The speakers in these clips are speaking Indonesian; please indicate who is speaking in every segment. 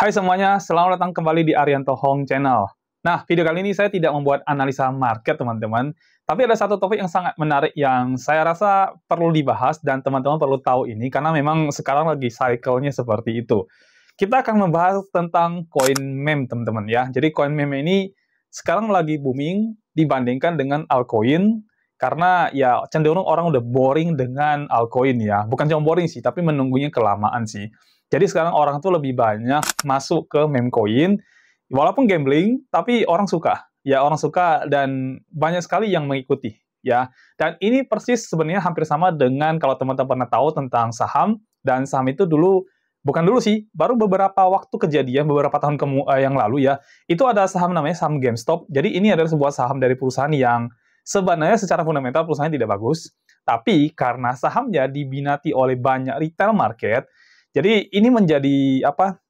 Speaker 1: Hai semuanya, selamat datang kembali di Arianto Hong Channel. Nah, video kali ini saya tidak membuat analisa market, teman-teman. Tapi ada satu topik yang sangat menarik yang saya rasa perlu dibahas dan teman-teman perlu tahu ini, karena memang sekarang lagi cycle-nya seperti itu. Kita akan membahas tentang koin meme, teman-teman ya. Jadi koin meme ini sekarang lagi booming dibandingkan dengan altcoin, karena ya cenderung orang udah boring dengan altcoin ya. Bukan cuma boring sih, tapi menunggunya kelamaan sih. Jadi sekarang orang tuh lebih banyak masuk ke meme coin, walaupun gambling, tapi orang suka. Ya, orang suka dan banyak sekali yang mengikuti. Ya, dan ini persis sebenarnya hampir sama dengan kalau teman-teman pernah tahu tentang saham, dan saham itu dulu, bukan dulu sih, baru beberapa waktu kejadian, beberapa tahun yang lalu ya, itu ada saham namanya saham GameStop. Jadi ini adalah sebuah saham dari perusahaan yang sebenarnya secara fundamental perusahaannya tidak bagus, tapi karena sahamnya diminati oleh banyak retail market, jadi ini menjadi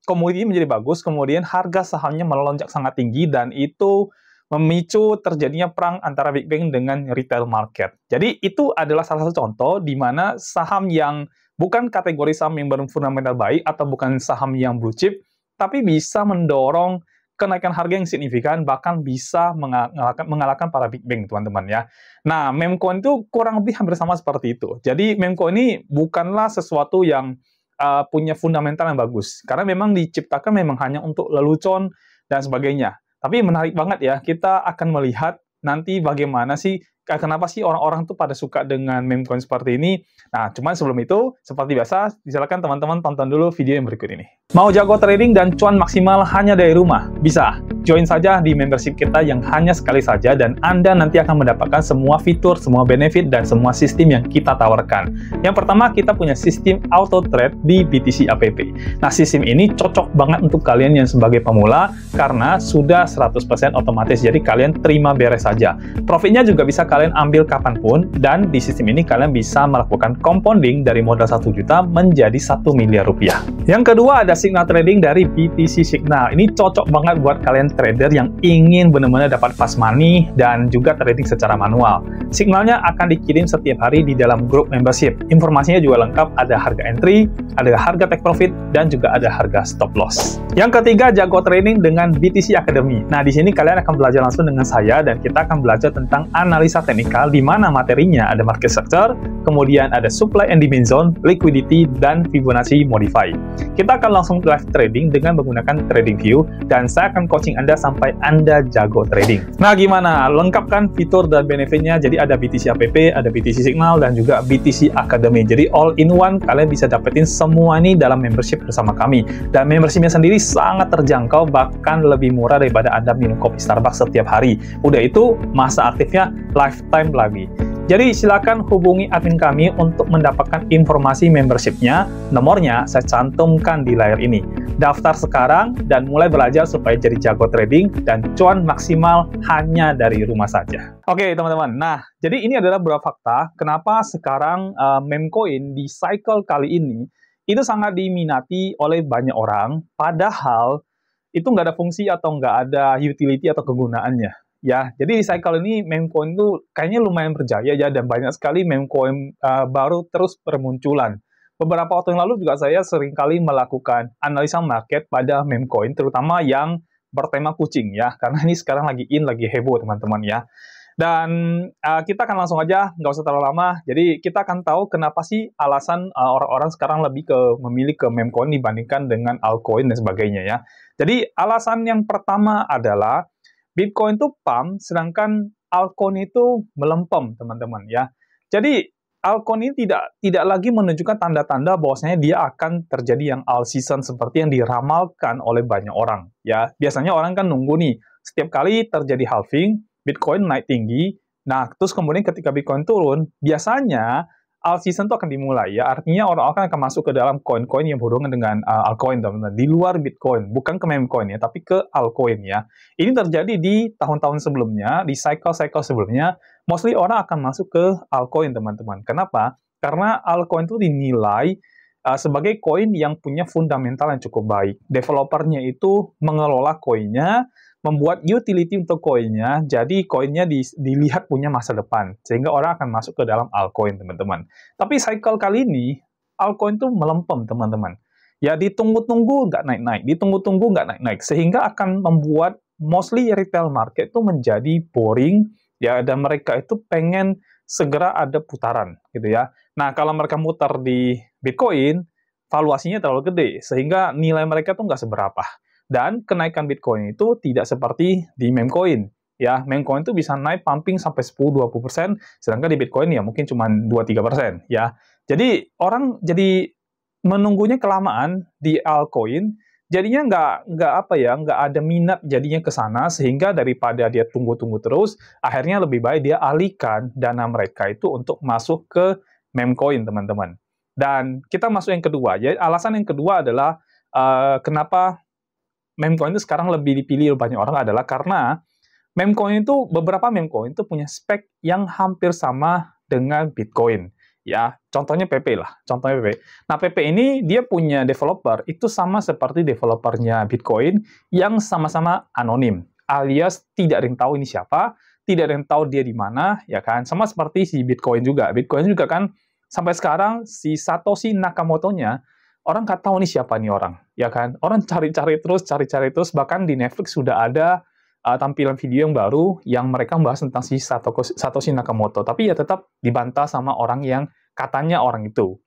Speaker 1: komoditi menjadi bagus, kemudian harga sahamnya melonjak sangat tinggi dan itu memicu terjadinya perang antara Big Bang dengan retail market. Jadi itu adalah salah satu contoh di mana saham yang bukan kategori saham yang berfundamental baik atau bukan saham yang blue chip, tapi bisa mendorong kenaikan harga yang signifikan, bahkan bisa mengalahkan para Big Bang, teman-teman ya. Nah, meme coin itu kurang lebih hampir sama seperti itu. Jadi meme coin ini bukanlah sesuatu yang punya fundamental yang bagus. Karena memang diciptakan memang hanya untuk lelucon dan sebagainya. Tapi menarik banget ya, kita akan melihat nanti bagaimana sih, kenapa sih orang-orang tuh pada suka dengan meme coin seperti ini. Nah, cuman sebelum itu, seperti biasa, silakan teman-teman tonton dulu video yang berikut ini. Mau jago trading dan cuan maksimal hanya dari rumah? Bisa. Join saja di membership kita yang hanya sekali saja dan Anda nanti akan mendapatkan semua fitur, semua benefit, dan semua sistem yang kita tawarkan. Yang pertama, kita punya sistem auto trade di BTC app. Nah, sistem ini cocok banget untuk kalian yang sebagai pemula karena sudah 100% otomatis, jadi kalian terima beres saja. Profitnya juga bisa kalian ambil kapanpun, dan di sistem ini kalian bisa melakukan compounding dari modal 1 juta menjadi 1 miliar rupiah. Yang kedua ada signal trading dari BTC Signal. Ini cocok banget buat kalian trader yang ingin benar-benar dapat fast money dan juga trading secara manual. Signalnya akan dikirim setiap hari di dalam grup membership. Informasinya juga lengkap, ada harga entry, ada harga take profit, dan juga ada harga stop loss. Yang ketiga, jago trading dengan BTC Academy. Nah, di sini kalian akan belajar langsung dengan saya dan kita akan belajar tentang analisa teknikal di mana materinya ada market structure, kemudian ada supply and demand zone, liquidity, dan Fibonacci modify. Kita akan langsung live trading dengan menggunakan TradingView dan saya akan coaching Anda sampai Anda jago trading. Nah, gimana? Lengkapkan fitur dan benefitnya. Jadi ada BTC app, ada BTC Signal, dan juga BTC Academy. Jadi all in one, kalian bisa dapetin semua ini dalam membership bersama kami. Dan membershipnya sendiri sangat terjangkau, bahkan lebih murah daripada Anda minum kopi Starbucks setiap hari. Udah itu, masa aktifnya lifetime lagi. Jadi silakan hubungi admin kami untuk mendapatkan informasi membershipnya. Nomornya saya cantumkan di layar ini. Daftar sekarang dan mulai belajar supaya jadi jago trading dan cuan maksimal hanya dari rumah saja. Oke teman-teman, nah jadi ini adalah beberapa fakta kenapa sekarang meme coin di cycle kali ini itu sangat diminati oleh banyak orang, padahal itu nggak ada fungsi atau nggak ada utility atau kegunaannya. Ya, jadi di cycle ini meme coin itu kayaknya lumayan berjaya ya, dan banyak sekali meme coin baru terus bermunculan. Beberapa waktu yang lalu juga saya seringkali melakukan analisa market pada meme coin, terutama yang bertema kucing ya, karena ini sekarang lagi lagi heboh teman-teman ya. Dan kita akan langsung aja, nggak usah terlalu lama. Jadi kita akan tahu kenapa sih alasan orang-orang sekarang lebih memilih ke meme coin dibandingkan dengan altcoin dan sebagainya ya. Jadi alasan yang pertama adalah Bitcoin itu pump, sedangkan altcoin itu melempem, teman-teman ya. Jadi altcoin ini tidak lagi menunjukkan tanda-tanda bahwasanya dia akan terjadi yang alt season seperti yang diramalkan oleh banyak orang ya. Biasanya orang kan nunggu nih, setiap kali terjadi halving, Bitcoin naik tinggi. Nah, terus kemudian ketika Bitcoin turun, biasanya alt season itu akan dimulai ya. Artinya orang-orang akan masuk ke dalam koin-koin yang berhubungan dengan altcoin, teman-teman. Di luar Bitcoin, bukan ke meme coin ya, tapi ke altcoin ya. Ini terjadi di tahun-tahun sebelumnya, di cycle-cycle sebelumnya, mostly orang akan masuk ke altcoin, teman-teman. Kenapa? Karena altcoin itu dinilai sebagai koin yang punya fundamental yang cukup baik. Developernya itu mengelola koinnya, membuat utility untuk koinnya, jadi koinnya dilihat punya masa depan, sehingga orang akan masuk ke dalam altcoin, teman-teman. Tapi cycle kali ini, altcoin itu melempem, teman-teman. Ya, ditunggu-tunggu nggak naik-naik, ditunggu-tunggu nggak naik-naik, sehingga akan membuat mostly retail market itu menjadi boring, ya, dan mereka itu pengen segera ada putaran, gitu ya. Nah, kalau mereka muter di Bitcoin, valuasinya terlalu gede, sehingga nilai mereka tuh nggak seberapa. Dan kenaikan Bitcoin itu tidak seperti di meme coin, ya. Meme coin itu bisa naik pumping sampai 10-20%, sedangkan di Bitcoin ya mungkin cuma 2-3%, ya. Jadi, orang jadi menunggunya kelamaan di altcoin, jadinya nggak apa ya, nggak ada minat jadinya ke sana, sehingga daripada dia tunggu-tunggu terus, akhirnya lebih baik dia alihkan dana mereka itu untuk masuk ke meme coin, teman-teman. Dan kita masuk yang kedua, ya, alasan yang kedua adalah, kenapa meme coin itu sekarang lebih dipilih oleh banyak orang adalah karena meme coin itu, beberapa meme coin itu punya spek yang hampir sama dengan Bitcoin. Ya, contohnya PP lah, contohnya PP. Nah, PP ini dia punya developer, itu sama seperti developernya Bitcoin yang sama-sama anonim, alias tidak ada yang tahu ini siapa, tidak ada yang tahu dia di mana, ya kan? Sama seperti si Bitcoin juga. Bitcoin juga kan, sampai sekarang si Satoshi Nakamoto-nya, orang nggak tahu nih siapa nih orang, ya kan? Orang cari-cari terus, bahkan di Netflix sudah ada tampilan video yang baru yang mereka membahas tentang si Satoshi Nakamoto, tapi ya tetap dibantah sama orang yang katanya orang itu.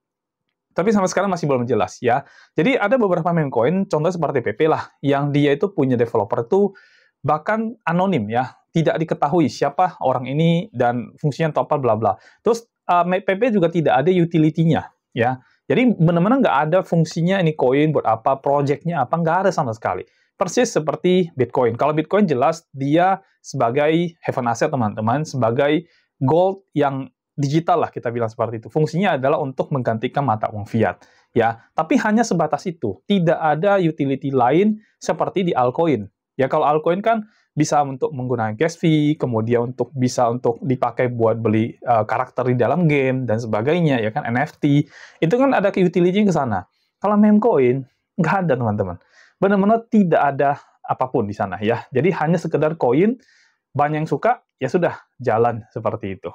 Speaker 1: Tapi sampai sekarang masih belum jelas, ya. Jadi ada beberapa meme coin, contoh seperti PP lah, yang dia itu punya developer itu bahkan anonim, ya, tidak diketahui siapa orang ini dan fungsinya atau apa bla bla. Terus PP juga tidak ada utility-nya, ya. Jadi benar-benar nggak ada fungsinya ini koin buat apa, project-nya apa, nggak ada sama sekali. Persis seperti Bitcoin. Kalau Bitcoin jelas dia sebagai haven asset, teman-teman, sebagai gold yang digital lah, kita bilang seperti itu. Fungsinya adalah untuk menggantikan mata uang fiat, ya. Tapi hanya sebatas itu. Tidak ada utility lain seperti di altcoin. Ya, kalau altcoin kan bisa untuk menggunakan gas fee, kemudian bisa untuk dipakai buat beli karakter di dalam game dan sebagainya, ya kan, NFT. Itu kan ada utility-nya ke sana. Kalau meme coin nggak ada, teman-teman. Benar-benar tidak ada apapun di sana, ya. Jadi hanya sekedar koin, banyak yang suka, ya sudah, jalan seperti itu.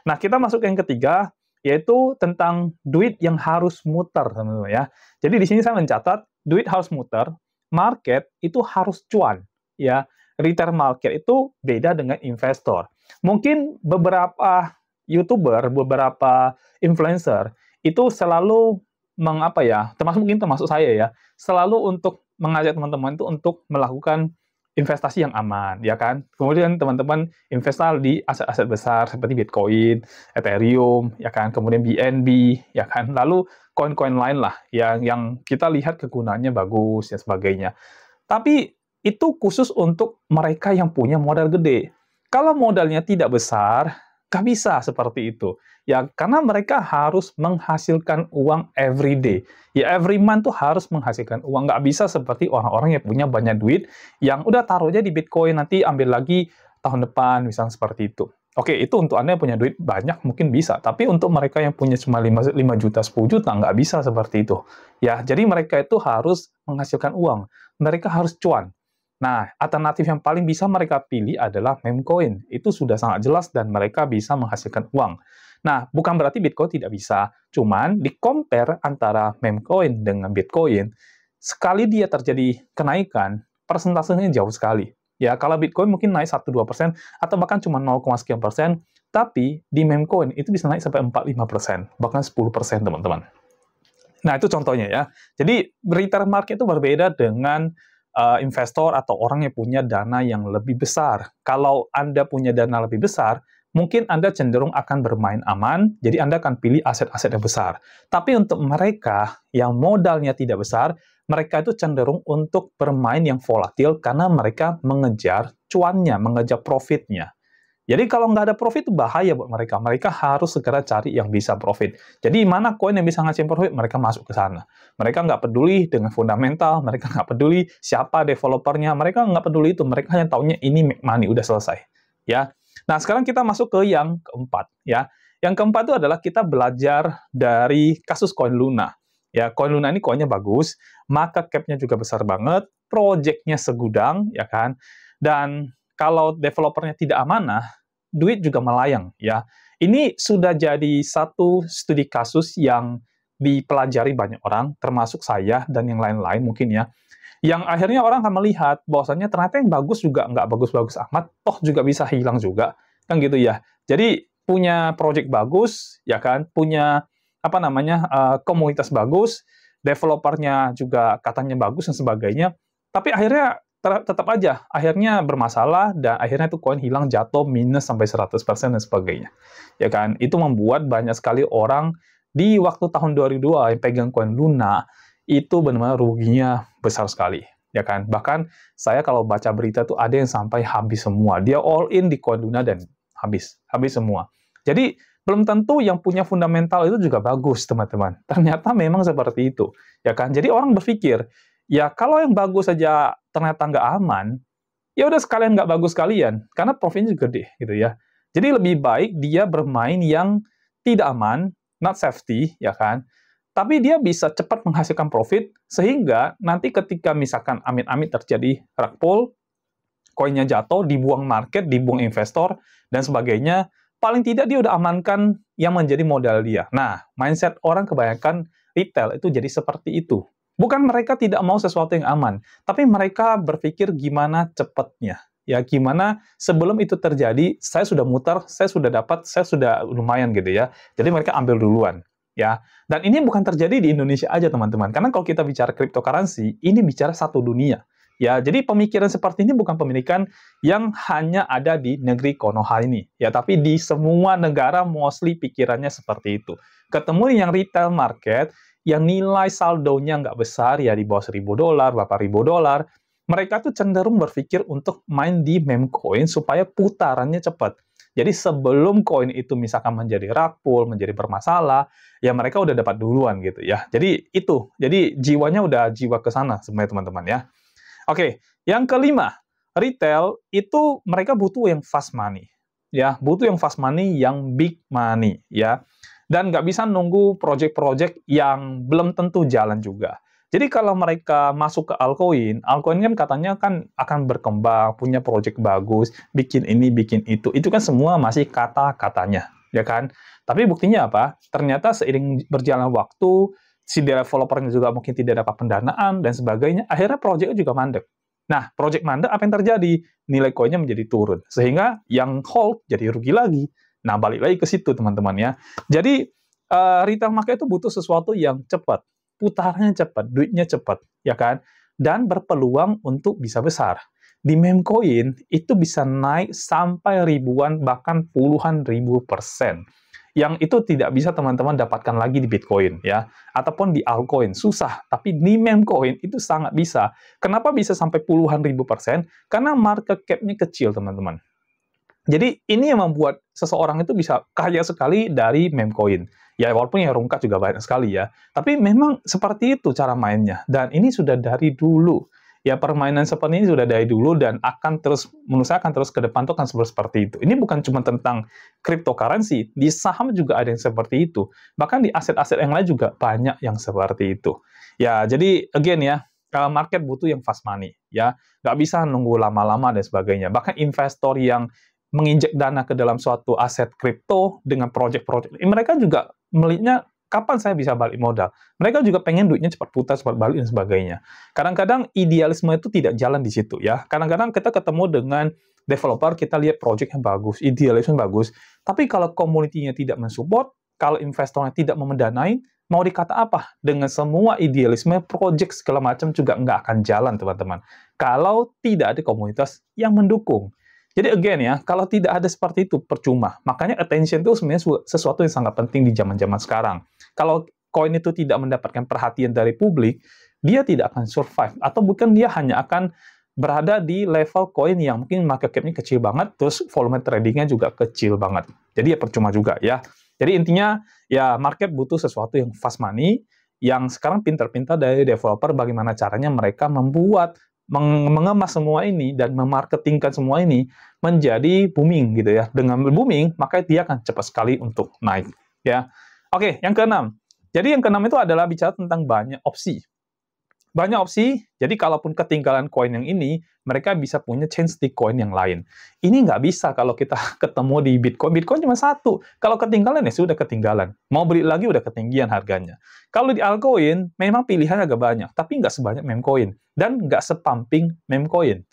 Speaker 1: Nah, kita masuk ke yang ketiga, yaitu tentang duit yang harus muter, teman-teman, ya. Jadi di sini saya mencatat, duit harus muter, market itu harus cuan, ya. Retail market itu beda dengan investor. Mungkin beberapa YouTuber, beberapa influencer, itu selalu termasuk saya ya, selalu untuk mengajak teman-teman itu untuk melakukan investasi yang aman, ya kan? Kemudian teman-teman investasi di aset-aset besar seperti Bitcoin, Ethereum, ya kan? Kemudian BNB, ya kan? Lalu koin-koin lain lah yang kita lihat kegunaannya bagus dan sebagainya. Tapi itu khusus untuk mereka yang punya modal gede. Kalau modalnya tidak besar, nggak bisa seperti itu. Ya, karena mereka harus menghasilkan uang every day. Ya, every month tuh harus menghasilkan uang. Nggak bisa seperti orang-orang yang punya banyak duit, yang udah taruh aja di Bitcoin, nanti ambil lagi tahun depan, misalnya seperti itu. Oke, itu untuk Anda yang punya duit banyak, mungkin bisa. Tapi untuk mereka yang punya cuma 5 juta, 10 juta, nggak bisa seperti itu. Ya, jadi mereka itu harus menghasilkan uang. Mereka harus cuan. Nah, alternatif yang paling bisa mereka pilih adalah meme coin. Itu sudah sangat jelas dan mereka bisa menghasilkan uang. Nah, bukan berarti Bitcoin tidak bisa. Cuman, di-compare antara meme coin dengan Bitcoin, sekali dia terjadi kenaikan, persentasenya jauh sekali. Ya, kalau Bitcoin mungkin naik 1-2%, atau bahkan cuma 0, sekian persen, tapi di meme coin itu bisa naik sampai 4-5%, bahkan 10%, teman-teman. Nah, itu contohnya ya. Jadi, retail market itu berbeda dengan investor atau orang yang punya dana yang lebih besar. Kalau Anda punya dana lebih besar, mungkin Anda cenderung akan bermain aman, jadi Anda akan pilih aset-aset yang besar. Tapi untuk mereka yang modalnya tidak besar, mereka itu cenderung untuk bermain yang volatil karena mereka mengejar cuannya, mengejar profitnya. Jadi kalau nggak ada profit itu bahaya buat mereka. Mereka harus segera cari yang bisa profit. Jadi mana koin yang bisa ngasih profit, mereka masuk ke sana. Mereka nggak peduli dengan fundamental, mereka nggak peduli siapa developernya, mereka nggak peduli itu. Mereka hanya taunya ini make money, udah selesai. Ya. Nah, sekarang kita masuk ke yang keempat. Ya. Yang keempat itu adalah kita belajar dari kasus koin Luna. Ya, koin Luna ini koinnya bagus, market cap-nya juga besar banget, project-nya segudang, ya kan? Dan kalau developernya tidak amanah, duit juga melayang, ya. Ini sudah jadi satu studi kasus yang dipelajari banyak orang, termasuk saya dan yang lain-lain mungkin ya, yang akhirnya orang akan melihat bahwasannya ternyata yang bagus juga nggak bagus-bagus amat, toh juga bisa hilang juga, kan gitu ya. Jadi punya project bagus, ya kan, punya apa namanya komunitas bagus, developernya juga katanya bagus dan sebagainya, tapi akhirnya tetap aja akhirnya bermasalah dan akhirnya itu koin hilang, jatuh minus sampai 100% dan sebagainya. Ya kan? Itu membuat banyak sekali orang di waktu tahun 2002 yang pegang koin Luna itu benar-benar ruginya besar sekali. Ya kan? Bahkan saya kalau baca berita tuh ada yang sampai habis semua. Dia all in di koin Luna dan habis semua. Jadi belum tentu yang punya fundamental itu juga bagus, teman-teman. Ternyata memang seperti itu. Ya kan? Jadi orang berpikir, ya kalau yang bagus saja ternyata nggak aman, ya udah sekalian nggak bagus kalian, karena profitnya juga gede, gitu ya. Jadi lebih baik dia bermain yang tidak aman, not safety, ya kan? Tapi dia bisa cepat menghasilkan profit, sehingga nanti ketika misalkan amit-amit terjadi rug pull, koinnya jatuh, dibuang market, dibuang investor, dan sebagainya, paling tidak dia udah amankan yang menjadi modal dia. Nah, mindset orang kebanyakan retail itu jadi seperti itu. Bukan mereka tidak mau sesuatu yang aman, tapi mereka berpikir gimana cepatnya. Ya, gimana sebelum itu terjadi, saya sudah muter, saya sudah dapat, saya sudah lumayan gitu ya. Jadi mereka ambil duluan. Ya, dan ini bukan terjadi di Indonesia aja, teman-teman. Karena kalau kita bicara cryptocurrency, ini bicara satu dunia. Ya, jadi pemikiran seperti ini bukan pemikiran yang hanya ada di negeri Konoha ini. Ya, tapi di semua negara mostly pikirannya seperti itu. Ketemu yang retail market, yang nilai saldonya nggak besar, ya di bawah $1.000, berapa ribu dolar, mereka tuh cenderung berpikir untuk main di meme coin supaya putarannya cepat. Jadi sebelum koin itu misalkan menjadi rug pull, menjadi bermasalah, ya mereka udah dapat duluan gitu ya. Jadi itu, jadi jiwanya udah jiwa ke sana sebenarnya teman-teman ya. Oke, yang kelima, retail itu mereka butuh yang fast money. Ya, butuh yang fast money, yang big money ya. Dan nggak bisa nunggu project-project yang belum tentu jalan juga. Jadi kalau mereka masuk ke altcoin kan katanya kan akan berkembang, punya project bagus, bikin ini, bikin itu kan semua masih kata-katanya, ya kan? Tapi buktinya apa? Ternyata seiring berjalan waktu, si developernya juga mungkin tidak dapat pendanaan dan sebagainya, akhirnya project juga mandek. Nah, project mandek apa yang terjadi? Nilai koinnya menjadi turun, sehingga yang hold jadi rugi lagi. Nah, balik lagi ke situ, teman-teman ya. Jadi, retail market itu butuh sesuatu yang cepat. Putarannya cepat, duitnya cepat, ya kan? Dan berpeluang untuk bisa besar. Di meme coin, itu bisa naik sampai ribuan, bahkan puluhan ribu %. Yang itu tidak bisa teman-teman dapatkan lagi di Bitcoin, ya. Ataupun di altcoin, susah. Tapi di meme coin, itu sangat bisa. Kenapa bisa sampai puluhan ribu %? Karena market cap-nya kecil, teman-teman. Jadi ini yang membuat seseorang itu bisa kaya sekali dari meme coin. Ya walaupun yang rungkat juga banyak sekali ya. Tapi memang seperti itu cara mainnya. Dan ini sudah dari dulu. Ya permainan seperti ini sudah dari dulu dan akan terus, menurut saya akan terus ke depan tuh akan seperti itu. Ini bukan cuma tentang cryptocurrency, di saham juga ada yang seperti itu. Bahkan di aset-aset yang lain juga banyak yang seperti itu. Ya jadi again ya, kalau market butuh yang fast money. Ya nggak bisa nunggu lama-lama dan sebagainya. Bahkan investor yang menginjek dana ke dalam suatu aset kripto dengan project-project, mereka juga melihatnya kapan saya bisa balik modal. Mereka juga pengen duitnya cepat putar, cepat balik, dan sebagainya. Kadang-kadang idealisme itu tidak jalan di situ ya. Kadang-kadang kita ketemu dengan developer, kita lihat project yang bagus, idealisme bagus, tapi kalau community-nya tidak mensupport, kalau investornya tidak memendanai, mau dikata apa? Dengan semua idealisme, project segala macam juga nggak akan jalan, teman-teman. Kalau tidak ada komunitas yang mendukung. Jadi again ya, kalau tidak ada seperti itu, percuma. Makanya attention itu sebenarnya sesuatu yang sangat penting di zaman-zaman sekarang. Kalau koin itu tidak mendapatkan perhatian dari publik, dia tidak akan survive. Atau bukan dia hanya akan berada di level koin yang mungkin market cap-nya kecil banget, terus volume trading-nya juga kecil banget. Jadi ya percuma juga ya. Jadi intinya, ya market butuh sesuatu yang fast money, yang sekarang pintar-pintar dari developer bagaimana caranya mereka membuat mengemas semua ini dan memarketingkan semua ini menjadi booming gitu ya. Dengan booming, maka dia akan cepat sekali untuk naik ya. Oke, yang keenam. Jadi yang keenam itu adalah bicara tentang banyak opsi. banyak opsi, jadi kalaupun ketinggalan koin yang ini, mereka bisa punya change di koin yang lain. Ini nggak bisa kalau kita ketemu di Bitcoin. Bitcoin cuma satu. Kalau ketinggalan ya sudah ketinggalan. Mau beli lagi udah ketinggian harganya. Kalau di altcoin, memang pilihannya agak banyak, tapi nggak sebanyak memecoin. Dan nggak sepumping memecoin.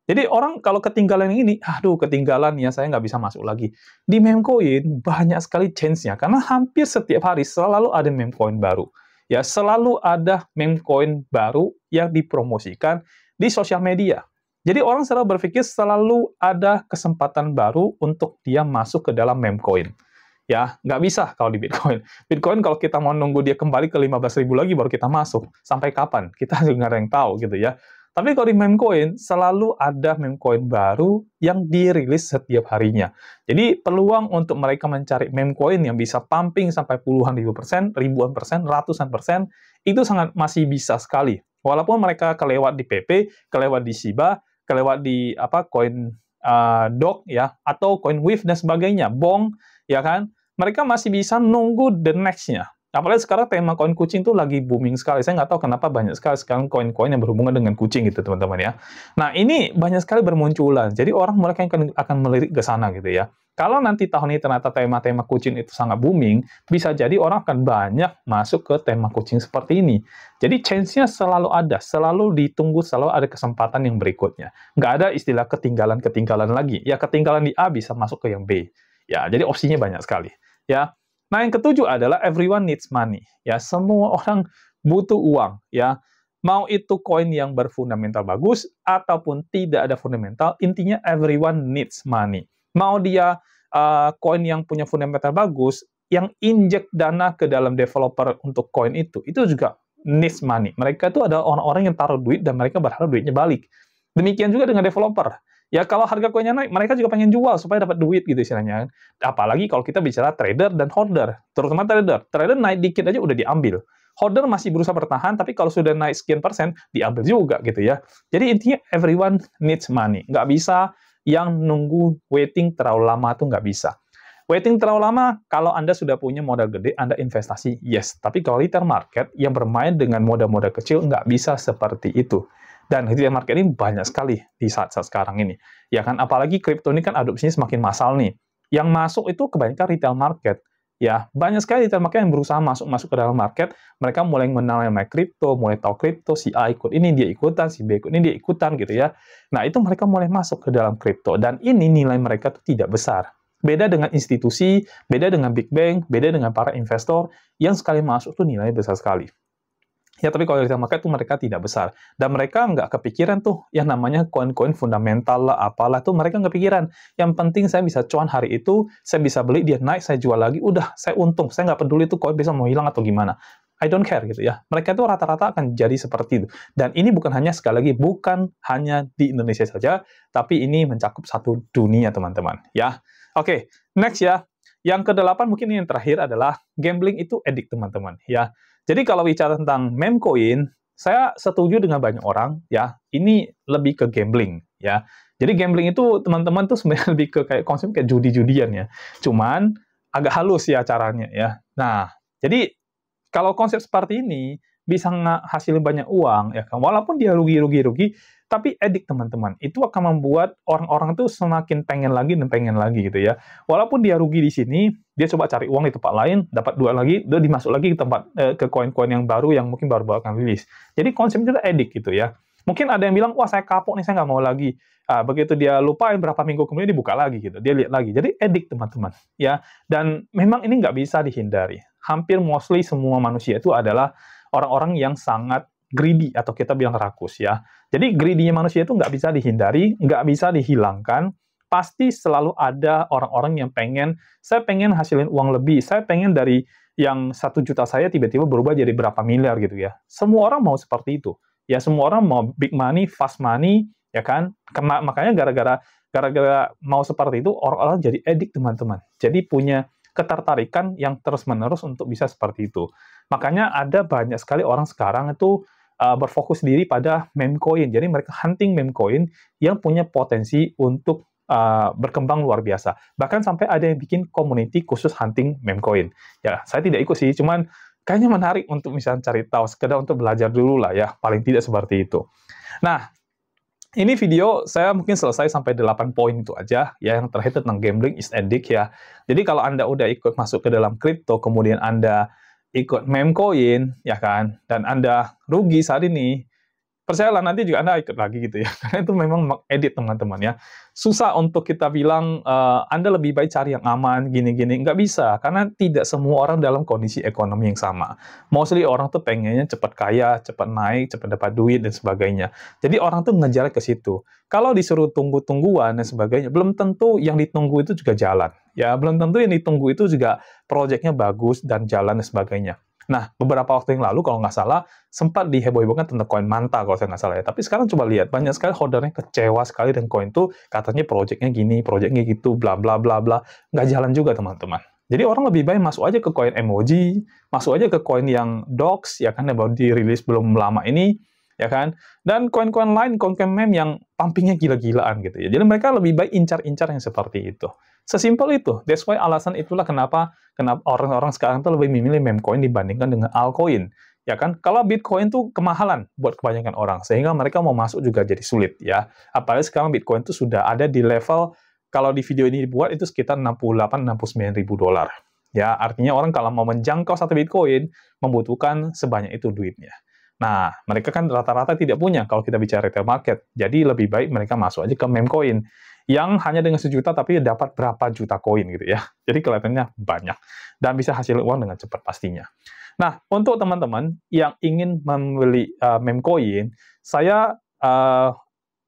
Speaker 1: Jadi orang kalau ketinggalan yang ini, aduh ketinggalan ya saya nggak bisa masuk lagi. Di memecoin banyak sekali chance-nya, karena hampir setiap hari selalu ada memecoin baru. Ya, selalu ada meme coin baru yang dipromosikan di sosial media. Jadi orang selalu berpikir selalu ada kesempatan baru untuk dia masuk ke dalam meme coin. Ya, nggak bisa kalau di Bitcoin. Bitcoin kalau kita mau nunggu dia kembali ke 15.000 lagi baru kita masuk. Sampai kapan? Kita juga nggak ada yang tahu gitu ya. Tapi kalau di meme coin, selalu ada meme coin baru yang dirilis setiap harinya. Jadi peluang untuk mereka mencari meme coin yang bisa pumping sampai puluhan ribu persen, ribuan persen, ratusan persen, itu sangat masih bisa sekali. Walaupun mereka kelewat di PP, kelewat di Shiba, kelewat di koin DOG ya, atau koin WIF dan sebagainya, BONG, ya kan? Mereka masih bisa nunggu the next-nya. Apalagi sekarang tema koin kucing tuh lagi booming sekali. Saya nggak tahu kenapa banyak sekali sekarang koin-koin yang berhubungan dengan kucing gitu, teman-teman ya. Nah, ini banyak sekali bermunculan. Jadi orang mereka akan melirik ke sana gitu ya. Kalau nanti tahun ini ternyata tema-tema kucing itu sangat booming, bisa jadi orang akan banyak masuk ke tema kucing seperti ini. Jadi chance-nya selalu ada, selalu ditunggu, selalu ada kesempatan yang berikutnya. Nggak ada istilah ketinggalan-ketinggalan lagi. Ya, ketinggalan di A bisa masuk ke yang B. Ya, jadi opsinya banyak sekali. Ya. Nah, yang ketujuh adalah everyone needs money. Ya, semua orang butuh uang. Ya, mau itu koin yang berfundamental bagus ataupun tidak ada fundamental, intinya everyone needs money. Mau dia koin yang punya fundamental bagus, yang injek dana ke dalam developer untuk koin itu juga needs money. Mereka itu adalah orang-orang yang taruh duit dan mereka berharap duitnya balik. Demikian juga dengan developer. Ya, kalau harga koinnya naik, mereka juga pengen jual supaya dapat duit gitu istilahnya. Apalagi kalau kita bicara trader dan holder, terutama trader. Trader naik dikit aja udah diambil. Holder masih berusaha bertahan, tapi kalau sudah naik sekian persen, diambil juga gitu ya. Jadi intinya everyone needs money. Nggak bisa yang nunggu waiting terlalu lama tuh nggak bisa. Waiting terlalu lama, kalau Anda sudah punya modal gede, Anda investasi, yes. Tapi kalau retail market yang bermain dengan modal-modal kecil, nggak bisa seperti itu. Dan retail market ini banyak sekali di saat-saat sekarang ini. Ya kan, apalagi kripto ini kan adopsinya semakin massal nih. Yang masuk itu kebanyakan retail market. Ya, banyak sekali retail market yang berusaha masuk ke dalam market. Mereka mulai mengenal namanya kripto, mulai tahu kripto, si A ikut ini, dia ikutan, si B ikut ini, dia ikutan gitu ya. Nah, itu mereka mulai masuk ke dalam kripto. Dan ini nilai mereka tuh tidak besar. Beda dengan institusi, beda dengan big bank, beda dengan para investor yang sekali masuk tuh nilainya besar sekali. Ya, tapi kalau retail market tuh mereka tidak besar. Dan mereka nggak kepikiran tuh yang namanya koin-koin fundamental lah, apalah tuh mereka nggak pikiran. Yang penting saya bisa cuan hari itu, saya bisa beli, dia naik, saya jual lagi, udah, saya untung. Saya nggak peduli tuh koin bisa mau hilang atau gimana. I don't care gitu ya. Mereka tuh rata-rata akan jadi seperti itu. Dan ini bukan hanya, sekali lagi, bukan hanya di Indonesia saja, tapi ini mencakup satu dunia, teman-teman. Ya, oke, next ya. Yang ke-8 mungkin yang terakhir adalah gambling itu edik, teman-teman. Ya. Jadi kalau bicara tentang meme coin, saya setuju dengan banyak orang, ya, ini lebih ke gambling, ya. Jadi gambling itu teman-teman tuh sebenarnya lebih ke kayak konsep kayak judi-judian ya. Cuman agak halus ya caranya ya. Nah, jadi kalau konsep seperti ini bisa ngehasilin banyak uang ya kan. Walaupun dia rugi, tapi edik teman-teman. Itu akan membuat orang-orang tuh semakin pengen lagi dan pengen lagi gitu ya. Walaupun dia rugi di sini, dia coba cari uang di tempat lain, dapat dua lagi, dia dimasuk lagi ke tempat ke koin-koin yang baru yang mungkin baru akan rilis. Jadi konsepnya itu edik gitu ya. Mungkin ada yang bilang, wah saya kapok nih, saya nggak mau lagi. Begitu dia lupain berapa minggu kemudian dibuka lagi gitu, dia lihat lagi. Jadi edik teman-teman ya. Dan memang ini nggak bisa dihindari. Hampir mostly semua manusia itu adalah orang-orang yang sangat greedy atau kita bilang rakus ya. Jadi greedy-nya manusia itu nggak bisa dihindari, nggak bisa dihilangkan. Pasti selalu ada orang-orang yang saya pengen hasilin uang lebih, saya pengen dari yang 1 juta saya tiba-tiba berubah jadi berapa miliar gitu ya. Semua orang mau seperti itu. Ya semua orang mau big money, fast money, ya kan? Makanya gara-gara mau seperti itu orang-orang jadi edik teman-teman. Jadi punya ketertarikan yang terus-menerus untuk bisa seperti itu. Makanya ada banyak sekali orang sekarang itu berfokus diri pada meme coin. Jadi mereka hunting meme coin yang punya potensi untuk berkembang luar biasa. Bahkan sampai ada yang bikin community khusus hunting meme coin. Ya, saya tidak ikut sih, cuman kayaknya menarik untuk misalnya cari tahu, sekedar untuk belajar dulu lah ya, paling tidak seperti itu. Nah, ini video saya mungkin selesai sampai 8 poin itu aja, ya, yang terakhir tentang gambling is addict ya. Jadi kalau Anda udah ikut masuk ke dalam kripto, kemudian Anda ikut meme coin, ya kan, dan Anda rugi saat ini, percayalah nanti juga Anda ikut lagi gitu ya, karena itu memang edit teman-teman ya. Susah untuk kita bilang, Anda lebih baik cari yang aman, gini-gini, nggak bisa, karena tidak semua orang dalam kondisi ekonomi yang sama. Mostly orang tuh pengennya cepat kaya, cepat naik, cepat dapat duit, dan sebagainya. Jadi orang tuh ngejar ke situ. Kalau disuruh tunggu-tungguan dan sebagainya, belum tentu yang ditunggu itu juga jalan. Ya, belum tentu yang ditunggu itu juga proyeknya bagus dan jalan dan sebagainya. Nah, beberapa waktu yang lalu kalau nggak salah, sempat diheboh-hebohkan tentang koin Manta kalau saya nggak salah ya. Tapi sekarang coba lihat, banyak sekali holdernya kecewa sekali dengan koin itu, katanya proyeknya gini, proyeknya gitu, bla bla bla bla. Nggak jalan juga teman-teman. Jadi orang lebih baik masuk aja ke koin emoji, masuk aja ke koin yang docs, ya kan, yang baru dirilis belum lama ini, ya kan. Dan koin-koin lain, koin-koin meme yang pumpingnya gila-gilaan gitu ya. Jadi mereka lebih baik incar-incar yang seperti itu. Sesimpel itu. That's why alasan itulah kenapa orang-orang sekarang tuh lebih memilih meme coin dibandingkan dengan altcoin. Ya kan? Kalau Bitcoin tuh kemahalan buat kebanyakan orang, sehingga mereka mau masuk juga jadi sulit ya. Apalagi sekarang Bitcoin tuh sudah ada di level, kalau di video ini dibuat itu sekitar 68-69 ribu dolar. Ya, artinya orang kalau mau menjangkau satu Bitcoin membutuhkan sebanyak itu duitnya. Nah, mereka kan rata-rata tidak punya kalau kita bicara retail market. Jadi lebih baik mereka masuk aja ke meme coin yang hanya dengan 1 juta tapi dapat berapa juta koin gitu ya. Jadi kelihatannya banyak dan bisa hasil uang dengan cepat pastinya. Nah, untuk teman-teman yang ingin membeli meme coin, saya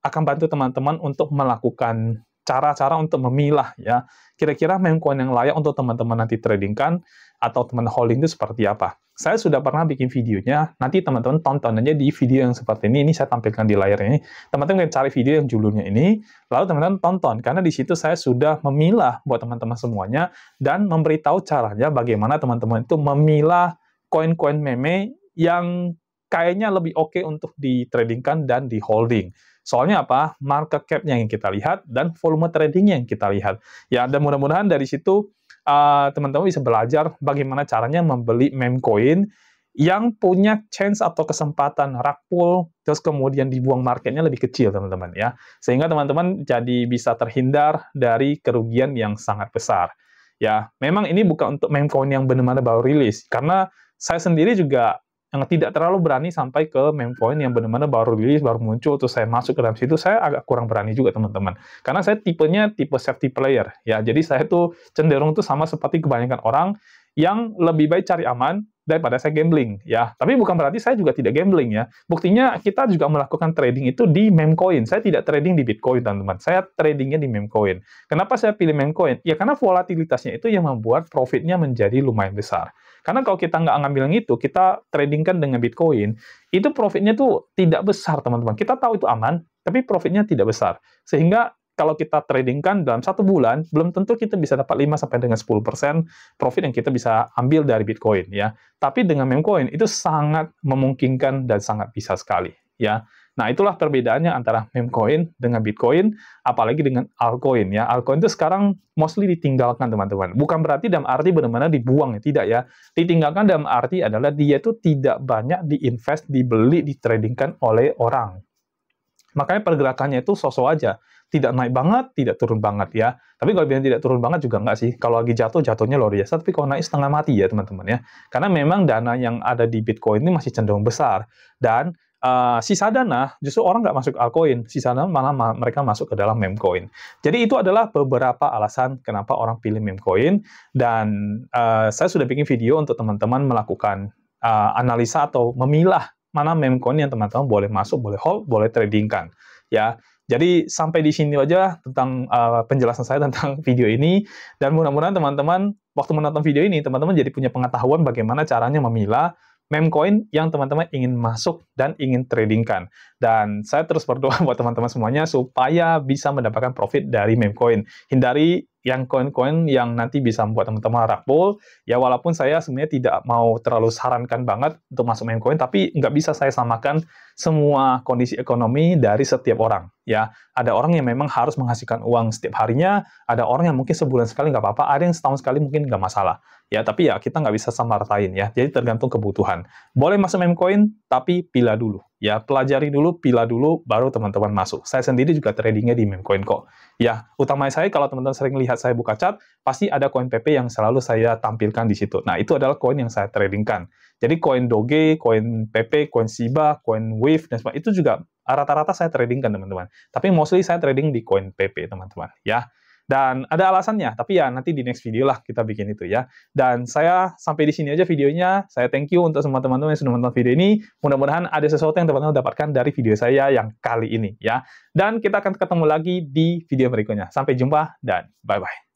Speaker 1: akan bantu teman-teman untuk melakukan cara-cara untuk memilah ya. Kira-kira meme coin yang layak untuk teman-teman nanti tradingkan atau teman holding itu seperti apa. Saya sudah pernah bikin videonya, nanti teman-teman tonton aja di video yang seperti ini saya tampilkan di layar ini. Teman-teman cari video yang judulnya ini, lalu teman-teman tonton, karena di situ saya sudah memilah buat teman-teman semuanya, dan memberitahu caranya bagaimana teman-teman itu memilah koin-koin meme yang kayaknya lebih oke untuk ditradingkan dan di holding. Soalnya apa? Market cap-nya yang kita lihat, dan volume trading-nya yang kita lihat. Ya, dan mudah-mudahan dari situ teman-teman bisa belajar bagaimana caranya membeli meme coin yang punya chance atau kesempatan rug pull, terus kemudian dibuang marketnya lebih kecil, teman-teman ya. Sehingga teman-teman jadi bisa terhindar dari kerugian yang sangat besar. Ya, memang ini bukan untuk meme coin yang benar-benar baru rilis, karena saya sendiri juga yang tidak terlalu berani sampai ke meme coin yang benar-benar baru rilis, baru muncul, terus saya masuk ke dalam situ, saya agak kurang berani juga teman-teman. Karena saya tipenya tipe safety player, ya. Jadi saya tuh cenderung tuh sama seperti kebanyakan orang yang lebih baik cari aman daripada saya gambling, ya. Tapi bukan berarti saya juga tidak gambling, ya. Buktinya kita juga melakukan trading itu di meme coin. Saya tidak trading di Bitcoin, teman-teman. Saya tradingnya di meme coin. Kenapa saya pilih meme coin? Ya karena volatilitasnya itu yang membuat profitnya menjadi lumayan besar. Karena kalau kita nggak ngambil yang itu, kita tradingkan dengan Bitcoin, itu profitnya tuh tidak besar, teman-teman. Kita tahu itu aman, tapi profitnya tidak besar. Sehingga kalau kita tradingkan dalam 1 bulan, belum tentu kita bisa dapat 5-10% profit yang kita bisa ambil dari Bitcoin, ya. Tapi dengan meme coin, itu sangat memungkinkan dan sangat bisa sekali, ya. Nah, itulah perbedaannya antara meme coin dengan Bitcoin, apalagi dengan altcoin, ya. Altcoin itu sekarang mostly ditinggalkan, teman-teman. Bukan berarti dalam arti benar-benar dibuang, ya. Tidak, ya. Ditinggalkan dalam arti adalah dia itu tidak banyak diinvest, dibeli, ditradingkan oleh orang. Makanya pergerakannya itu sosok aja. Tidak naik banget, tidak turun banget ya. Tapi kalau bilang tidak turun banget juga enggak sih. Kalau lagi jatuh, jatuhnya luar biasa. Tapi kalau naik setengah mati ya teman-teman ya. Karena memang dana yang ada di Bitcoin ini masih cenderung besar. Dan sisa dana, justru orang nggak masuk altcoin. Sisa dana malah mereka masuk ke dalam meme coin. Jadi itu adalah beberapa alasan kenapa orang pilih meme coin. Dan saya sudah bikin video untuk teman-teman melakukan analisa atau memilah mana meme coin yang teman-teman boleh masuk, boleh hold, boleh tradingkan. Ya, jadi sampai di sini aja tentang penjelasan saya tentang video ini, dan mudah-mudahan teman-teman waktu menonton video ini, teman-teman jadi punya pengetahuan bagaimana caranya memilah meme coin yang teman-teman ingin masuk dan ingin tradingkan. Dan saya terus berdoa buat teman-teman semuanya supaya bisa mendapatkan profit dari meme coin. Hindari yang koin-koin yang nanti bisa membuat teman-teman rapuh. Ya walaupun saya sebenarnya tidak mau terlalu sarankan banget untuk masuk meme coin, tapi nggak bisa saya samakan semua kondisi ekonomi dari setiap orang. Ya, ada orang yang memang harus menghasilkan uang setiap harinya, ada orang yang mungkin sebulan sekali nggak apa-apa, ada yang setahun sekali mungkin nggak masalah. Ya, tapi ya kita nggak bisa samaratain ya. Jadi tergantung kebutuhan. Boleh masuk meme coin, tapi pilih dulu. Ya, pelajari dulu, pilih dulu, baru teman-teman masuk. Saya sendiri juga tradingnya di meme coin kok. Ya, utamanya saya kalau teman-teman sering lihat saya buka chart, pasti ada koin PP yang selalu saya tampilkan di situ. Nah, itu adalah koin yang saya tradingkan. Jadi koin Doge, koin PP, koin Shiba, koin Wave, dan sebagainya, itu juga rata-rata saya tradingkan, teman-teman. Tapi mostly saya trading di koin PP, teman-teman. Ya, dan ada alasannya, tapi ya nanti di next video lah kita bikin itu ya. Dan saya sampai di sini aja videonya. Saya thank you untuk semua teman-teman yang sudah menonton video ini. Mudah-mudahan ada sesuatu yang teman-teman dapatkan dari video saya yang kali ini ya. Dan kita akan ketemu lagi di video berikutnya. Sampai jumpa dan bye-bye.